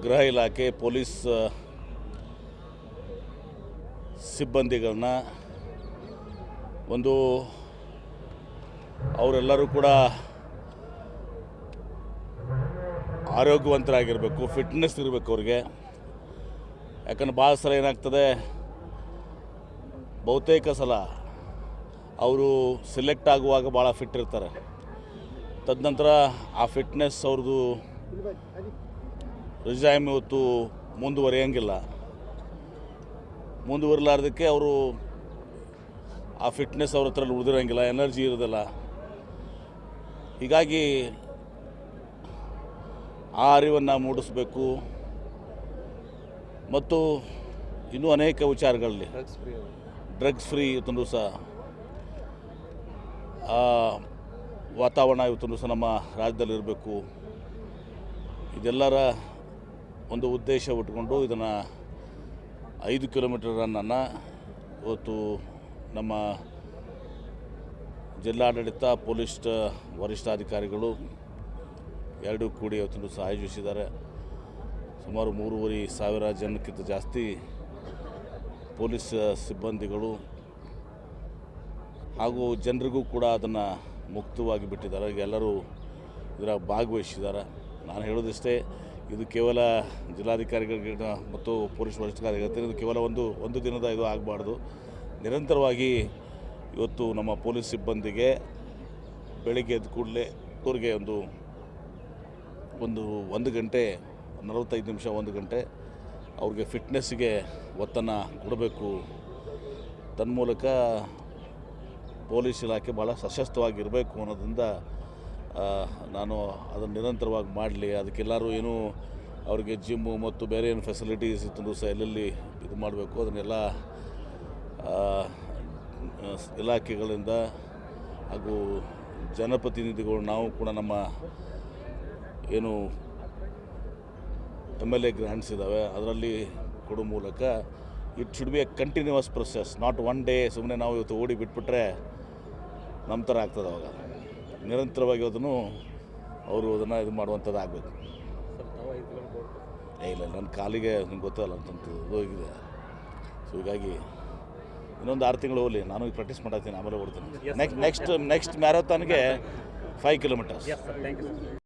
ಗೃಹ ಇಲಾಖೆ ಪೊಲೀಸ್ ಸಿಬ್ಬಂದಿಗಳನ್ನ ಒಂದು ಅವರೆಲ್ಲರೂ ಕೂಡ ಆರೋಗ್ಯವಂತರಾಗಿರಬೇಕು, ಫಿಟ್ನೆಸ್ ಇರಬೇಕು ಅವ್ರಿಗೆ. ಯಾಕಂದ್ರೆ ಭಾಳ ಸಲ ಏನಾಗ್ತದೆ, ಬಹುತೇಕ ಸಲ ಅವರು ಸೆಲೆಕ್ಟ್ ಆಗುವಾಗ ಭಾಳ ಫಿಟ್ ಇರ್ತಾರೆ. ತದನಂತರ ಆ ಫಿಟ್ನೆಸ್ ಅವ್ರದ್ದು ರಿಸೈಮ್ ಇವತ್ತು ಮುಂದುವರಿಯಂಗಿಲ್ಲ. ಮುಂದುವರಿಲಾರ್ದಕ್ಕೆ ಅವರು ಆ ಫಿಟ್ನೆಸ್ ಅವ್ರ ಹತ್ರ ಉಳಿದಿರೋಂಗಿಲ್ಲ, ಎನರ್ಜಿ ಇರೋದಿಲ್ಲ. ಹೀಗಾಗಿ ಆ ಅರಿವನ್ನು ಮೂಡಿಸಬೇಕು. ಮತ್ತು ಇನ್ನೂ ಅನೇಕ ವಿಚಾರಗಳಲ್ಲಿ ಡ್ರಗ್ಸ್ ಫ್ರೀ ಇವತ್ತೊಂದು ಸಹ ವಾತಾವರಣ ಇವತ್ತೊಂದು ಸಹ ನಮ್ಮ ರಾಜ್ಯದಲ್ಲಿರಬೇಕು. ಇದೆಲ್ಲರ ಒಂದು ಉದ್ದೇಶ ಇಟ್ಕೊಂಡು ಇದನ್ನು 5 ಕಿಲೋಮೀಟರ್ ರನ್ನನ್ನು ಇವತ್ತು ನಮ್ಮ ಜಿಲ್ಲಾಡಳಿತ, ಪೊಲೀಸ್ ವರಿಷ್ಠಾಧಿಕಾರಿಗಳು ಎರಡೂ ಕೂಡಿ ಇವತ್ತೊಂದು ಸಹ ಆಯೋಜಿಸಿದ್ದಾರೆ. ಸುಮಾರು 3,500 ಜನಕ್ಕಿಂತ ಜಾಸ್ತಿ ಪೊಲೀಸ್ ಸಿಬ್ಬಂದಿಗಳು ಹಾಗೂ ಜನರಿಗೂ ಕೂಡ ಅದನ್ನು ಮುಕ್ತವಾಗಿ ಬಿಟ್ಟಿದ್ದಾರೆ. ಈಗ ಎಲ್ಲರೂ ಇದರ ಭಾಗವಹಿಸಿದ್ದಾರೆ. ನಾನು ಹೇಳೋದಿಷ್ಟೇ, ಇದು ಕೇವಲ ಜಿಲ್ಲಾಧಿಕಾರಿಗಳಿಗೆ ಮತ್ತು ಪೊಲೀಸ್ ವರಿಷ್ಠಾಧಿಕಾರಿಗಳು ಇದು ಕೇವಲ ಒಂದು ದಿನದ ಇದು ಆಗಬಾರ್ದು. ನಿರಂತರವಾಗಿ ಇವತ್ತು ನಮ್ಮ ಪೊಲೀಸ್ ಸಿಬ್ಬಂದಿಗೆ ಬೆಳಿಗ್ಗೆ ಎದ್ದ ಕೂಡಲೇ ಅವ್ರಿಗೆ ಒಂದು ಗಂಟೆ 45 ನಿಮಿಷ 1 ಗಂಟೆ ಅವ್ರಿಗೆ ಫಿಟ್ನೆಸ್ಸಿಗೆ ಒತ್ತನ್ನು ಕೊಡಬೇಕು. ತನ್ಮೂಲಕ ಪೊಲೀಸ್ ಇಲಾಖೆ ಭಾಳ ಸಶಕ್ತವಾಗಿರಬೇಕು ಅನ್ನೋದ್ರಿಂದ ನಾನು ಅದನ್ನು ನಿರಂತರವಾಗಿ ಮಾಡಲಿ. ಅದಕ್ಕೆಲ್ಲರೂ ಏನು ಅವ್ರಿಗೆ ಜಿಮ್ಮು ಮತ್ತು ಬೇರೆ ಏನು ಫೆಸಿಲಿಟೀಸ್ ಇತ್ತು ಸಹ ಎಲ್ಲೆಲ್ಲಿ ಇದು ಮಾಡಬೇಕು ಅದನ್ನೆಲ್ಲ ಇಲಾಖೆಗಳಿಂದ ಹಾಗೂ ಜನಪ್ರತಿನಿಧಿಗಳು ನಾವು ಕೂಡ ನಮ್ಮ ಏನು MLA ಗ್ರ್ಯಾಂಟ್ಸ್ ಇದ್ದಾವೆ ಅದರಲ್ಲಿ ಕೊಡೋ ಮೂಲಕ it should be A continuous process, not one day. ಸುಮ್ಮನೆ ನಾವು ಇವತ್ತು ಓಡಿ ಬಿಟ್ಬಿಟ್ರೆ ನಮ್ಮ ಥರ ಆಗ್ತದೆ. ಅವಾಗ ನಿರಂತರವಾಗಿ ಅದನ್ನು ಅವರು ಅದನ್ನು ಇದು ಮಾಡುವಂಥದ್ದು ಆಗಬೇಕು. ಇಲ್ಲ ನನ್ನ ಕಾಲಿಗೆ ನಿಮ್ಗೆ ಗೊತ್ತಲ್ಲ ಅಂತಂದು ಹೋಗಿದೆ. ಸೊ ಹೀಗಾಗಿ ಇನ್ನೊಂದು 6 ತಿಂಗಳು ಹೋಗಲಿ, ನಾನು ಈಗ ಪ್ರಾಕ್ಟೀಸ್ ಮಾಡತ್ತೀನಿ, ಆಮೇಲೆ ಓಡ್ತೀನಿ. Next ಮ್ಯಾರಥಾನ್ಗೆ 5 kilometres.